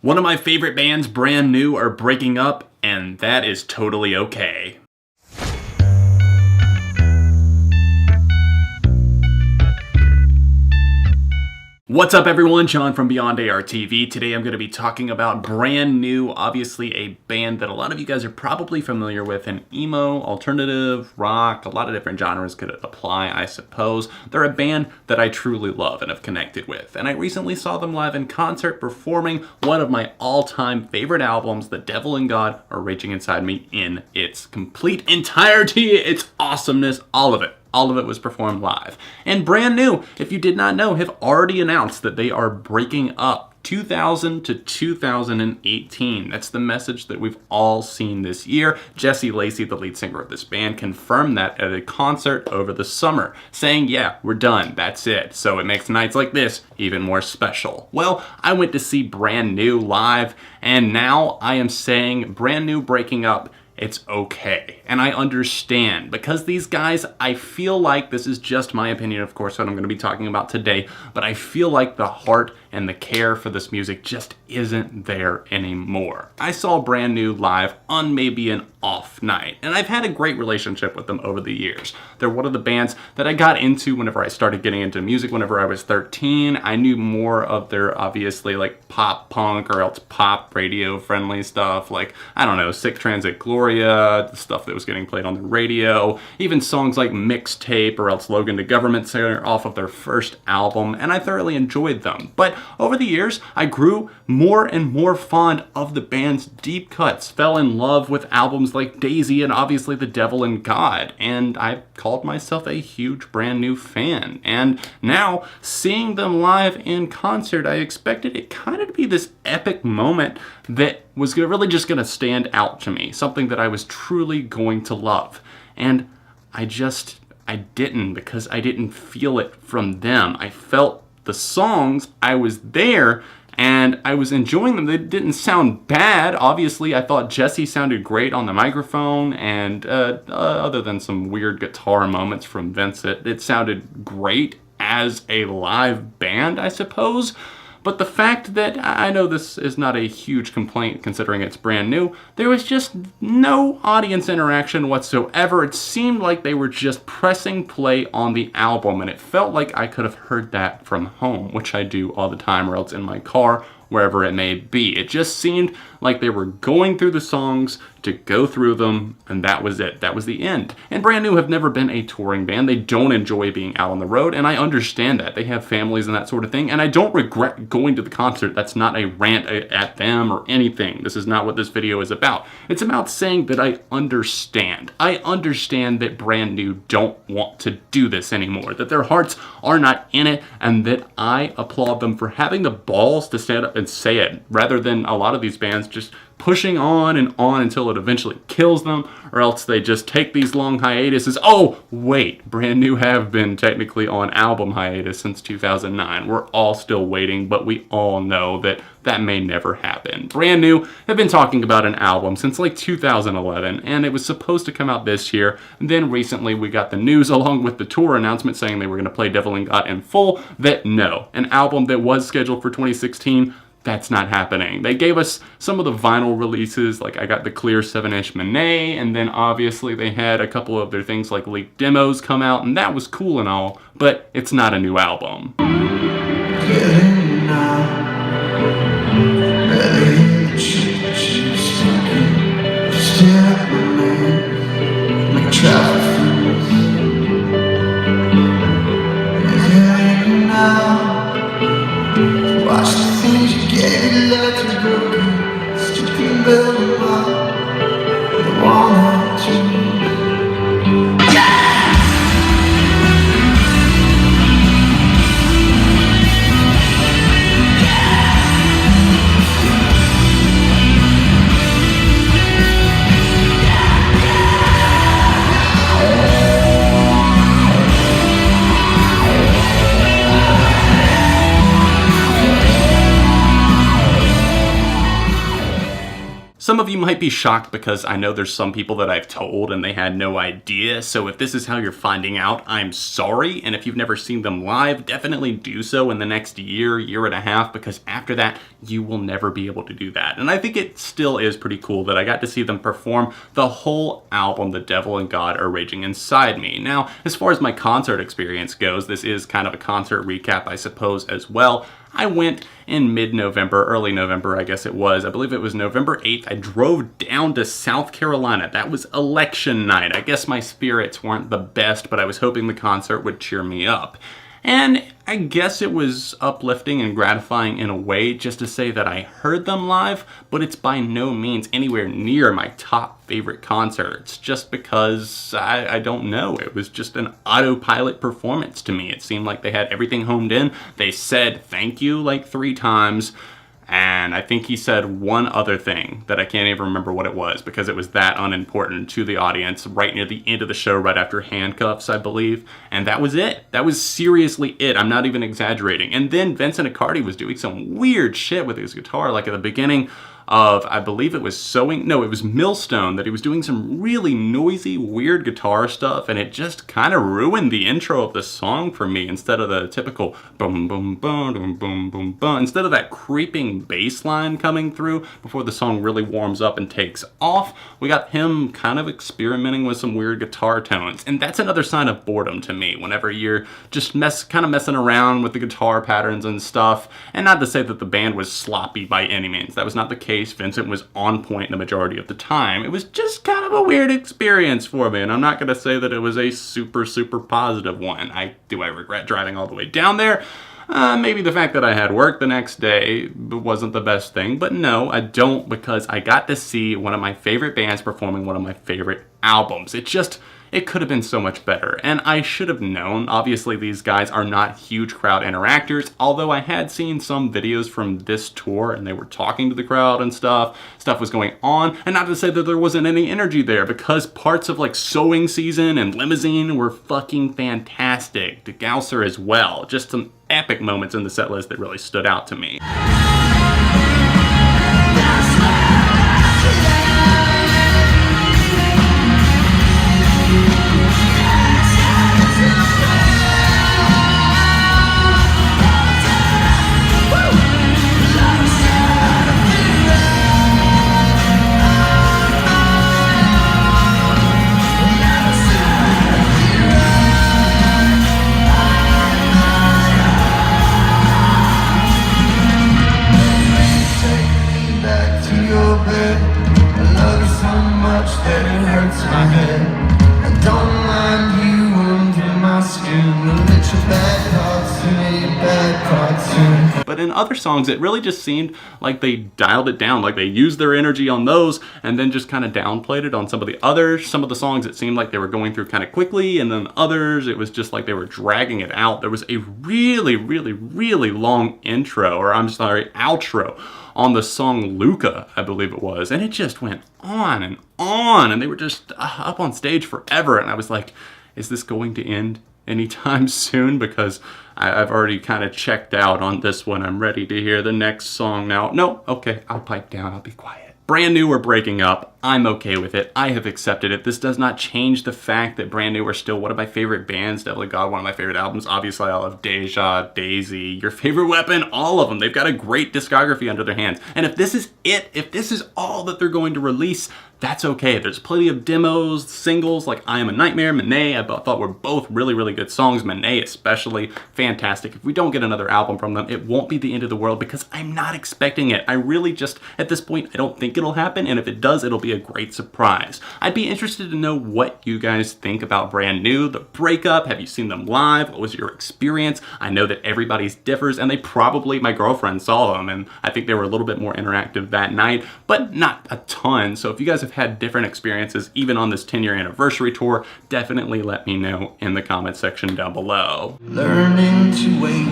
One of my favorite bands, brand new, are breaking up, and that is totally okay. What's up everyone, John from Beyond ARTV. Today I'm going to be talking about brand new, obviously a band that a lot of you guys are probably familiar with, an emo, alternative, rock, a lot of different genres could apply, I suppose. They're a band that I truly love and have connected with, and I recently saw them live in concert performing one of my all-time favorite albums, The Devil and God Are Raging Inside Me, in its complete entirety, its awesomeness, all of it. All of it was performed live. And brand new, if you did not know, have already announced that they are breaking up 2000 to 2018. That's the message that we've all seen this year. Jesse Lacey, the lead singer of this band, confirmed that at a concert over the summer, saying, yeah, we're done, that's it. So it makes nights like this even more special. Well, I went to see Brand New live, and now I am saying Brand New breaking up, it's okay. And I understand, because these guys, I feel like, this is just my opinion, of course, what I'm going to be talking about today, but I feel like the heart and the care for this music just isn't there anymore. I saw Brand New live on maybe an off night, and I've had a great relationship with them over the years. They're one of the bands that I got into whenever I started getting into music whenever I was 13. I knew more of their, obviously, like pop punk or else pop radio friendly stuff, like, I don't know, Sick Transit Gloria, the stuff that was getting played on the radio, even songs like Mixtape or else Logan to Government Center off of their first album, and I thoroughly enjoyed them. But over the years, I grew more and more fond of the band's deep cuts, fell in love with albums like Daisy and obviously The Devil and God, and I called myself a huge Brand New fan. And now, seeing them live in concert, I expected it kind of to be this epic moment that was really just going to stand out to me, something that I was truly going to love. And I didn't, because I didn't feel it from them. I felt the songs, I was there, and I was enjoying them. They didn't sound bad. Obviously, I thought Jesse sounded great on the microphone, and other than some weird guitar moments from Vincent, it sounded great as a live band, I suppose. But the fact that, I know this is not a huge complaint considering it's brand new, there was just no audience interaction whatsoever. It seemed like they were just pressing play on the album, and it felt like I could have heard that from home, which I do all the time, or else in my car, wherever it may be. It just seemed like they were going through the songs to go through them, and that was it. That was the end. And Brand New have never been a touring band. They don't enjoy being out on the road, and I understand that. They have families and that sort of thing, and I don't regret going to the concert. That's not a rant at them or anything. This is not what this video is about. It's about saying that I understand. I understand that Brand New don't want to do this anymore, that their hearts are not in it, and that I applaud them for having the balls to stand up and say it, rather than a lot of these bands just pushing on and on until it eventually kills them, or else they just take these long hiatuses. Oh, wait, Brand New have been technically on album hiatus since 2009. We're all still waiting, but we all know that that may never happen. Brand New have been talking about an album since like 2011, and it was supposed to come out this year. And then recently we got the news along with the tour announcement saying they were going to play Devil and God in full, that no, an album that was scheduled for 2016, that's not happening. They gave us some of the vinyl releases, like I got the clear 7-inch Monet, and then obviously they had a couple of their things like leaked demos come out, and that was cool and all, but it's not a new album. Some of you might be shocked because I know there's some people that I've told and they had no idea, so if this is how you're finding out, I'm sorry, and if you've never seen them live, definitely do so in the next year, year and a half, because after that, you will never be able to do that. And I think it still is pretty cool that I got to see them perform the whole album, The Devil and God Are Raging Inside Me. Now, as far as my concert experience goes, this is kind of a concert recap, I suppose, as well. I went in mid-November, early November, I guess it was. I believe it was November 8th. I drove down to South Carolina. That was election night. I guess my spirits weren't the best, but I was hoping the concert would cheer me up. And I guess it was uplifting and gratifying in a way just to say that I heard them live, but it's by no means anywhere near my top favorite concerts, just because I don't know. It was just an autopilot performance to me. It seemed like they had everything homed in. They said thank you like 3 times. And I think he said one other thing that I can't even remember what it was because it was that unimportant to the audience right near the end of the show, right after Handcuffs, I believe. And that was it. That was seriously it. I'm not even exaggerating. And then Vincent Accardi was doing some weird shit with his guitar, like at the beginning of, I believe it was it was Millstone, that he was doing some really noisy, weird guitar stuff, and it just kind of ruined the intro of the song for me. Instead of the typical boom, boom, boom, boom, boom, boom, boom, instead of that creeping bass line coming through before the song really warms up and takes off, we got him kind of experimenting with some weird guitar tones. And that's another sign of boredom to me, whenever you're just kind of messing around with the guitar patterns and stuff. And not to say that the band was sloppy by any means. That was not the case. Vincent was on point the majority of the time. It was just kind of a weird experience for me, and I'm not going to say that it was a super, super positive one. Do I regret driving all the way down there? Maybe the fact that I had work the next day wasn't the best thing, but no, I don't, because I got to see one of my favorite bands performing one of my favorite albums. It could have been so much better, and I should have known. Obviously, these guys are not huge crowd interactors, although I had seen some videos from this tour, and they were talking to the crowd and stuff. Stuff was going on, and not to say that there wasn't any energy there, because parts of like Sowing Season and Limousine were fucking fantastic. De Gausser as well. Just some epic moments in the set list that really stood out to me. But in other songs, it really just seemed like they dialed it down, like they used their energy on those and then just kind of downplayed it on some of the others. Some of the songs, it seemed like they were going through kind of quickly, and then others, it was just like they were dragging it out. There was a really, really, really long outro on the song Luca, I believe it was, and it just went on, and they were just up on stage forever, and I was like, is this going to end anytime soon? Because I've already kind of checked out on this one. I'm ready to hear the next song now. No, okay, I'll pipe down, I'll be quiet. Brand New are breaking up. I'm okay with it. I have accepted it. This does not change the fact that Brand New are still one of my favorite bands. Devil and God, one of my favorite albums. Obviously, I love Deja, Daisy, Your Favorite Weapon, all of them. They've got a great discography under their hands. And if this is it, if this is all that they're going to release, that's okay. There's plenty of demos, singles like I Am a Nightmare, Manet, I thought were both really, really good songs. Manet especially, fantastic. If we don't get another album from them, it won't be the end of the world because I'm not expecting it. I really just, at this point, I don't think it'll happen, and if it does, it'll be a great surprise. I'd be interested to know what you guys think about Brand New, the breakup. Have you seen them live? What was your experience? I know that everybody's differs, and my girlfriend saw them, and I think they were a little bit more interactive that night, but not a ton. So if you guys have had different experiences, even on this 10-year anniversary tour, definitely let me know in the comment section down below. Learning to wait,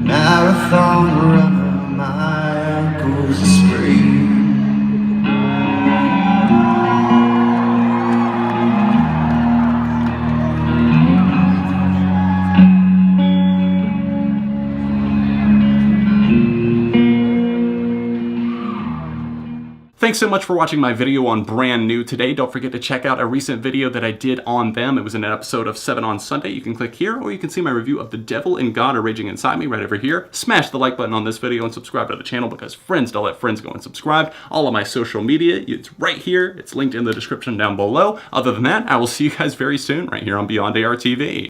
marathon runner, my ankles are spree. Thanks so much for watching my video on Brand New today. Don't forget to check out a recent video that I did on them. It was in an episode of 7 on Sunday. You can click here, or you can see my review of The Devil and God Are Raging Inside Me right over here. Smash the like button on this video and subscribe to the channel, because friends don't let friends go and subscribe. All of my social media, it's right here. It's linked in the description down below. Other than that, I will see you guys very soon right here on Beyond ARTV.